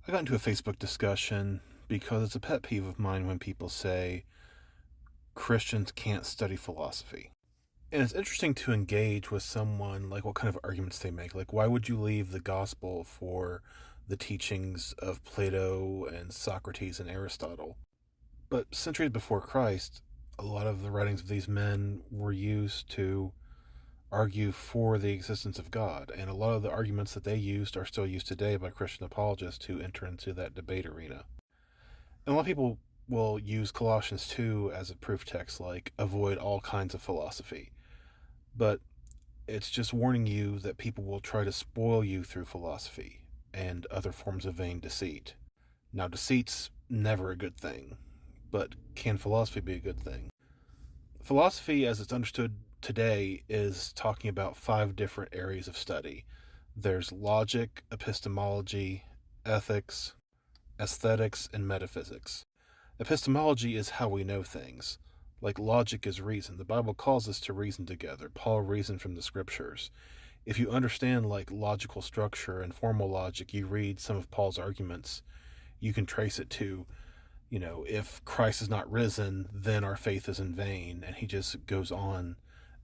I got into a Facebook discussion because it's a pet peeve of mine when people say Christians can't study philosophy. And it's interesting to engage with someone, like what kind of arguments they make. Like, why would you leave the gospel for the teachings of Plato and Socrates and Aristotle? But centuries before Christ, a lot of the writings of these men were used to argue for the existence of God. And a lot of the arguments that they used are still used today by Christian apologists who enter into that debate arena. And a lot of people will use Colossians 2 as a proof text, like avoid all kinds of philosophy. But it's just warning you that people will try to spoil you through philosophy and other forms of vain deceit. Now, deceit's never a good thing, but can philosophy be a good thing? Philosophy, as it's understood today, is talking about 5 different areas of study. There's logic, epistemology, ethics, aesthetics, and metaphysics. Epistemology is how we know things. Like logic is reason. The Bible calls us to reason together. Paul reasoned from the scriptures. If you understand like logical structure and formal logic, you read some of Paul's arguments, you can trace it to, if Christ is not risen, then our faith is in vain. And he just goes on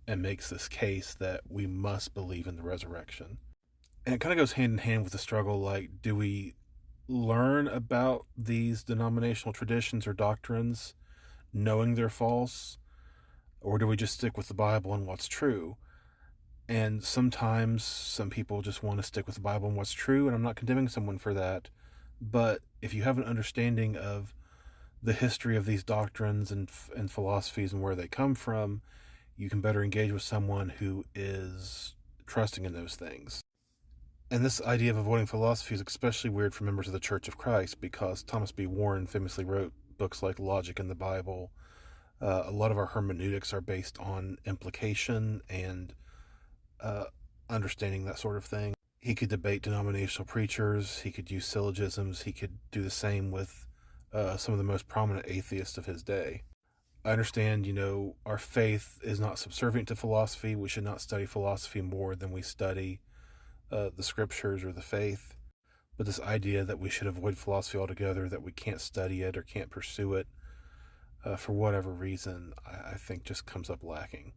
and makes this case that we must believe in the resurrection. And it kind of goes hand in hand with the struggle, like, do we learn about these denominational traditions or doctrines knowing they're false, or do we just stick with the Bible and what's true? And sometimes some people just want to stick with the Bible and what's true, and I'm not condemning someone for that. But if you have an understanding of the history of these doctrines and philosophies and where they come from, you can better engage with someone who is trusting in those things. And this idea of avoiding philosophy is especially weird for members of the Church of Christ, because Thomas B. Warren famously wrote books like Logic in the Bible. A lot of our hermeneutics are based on implication and understanding that sort of thing. He could debate denominational preachers. He could use syllogisms. He could do the same with some of the most prominent atheists of his day. I understand, our faith is not subservient to philosophy. We should not study philosophy more than we study the scriptures or the faith. But this idea that we should avoid philosophy altogether, that we can't study it or can't pursue it for whatever reason, I think just comes up lacking.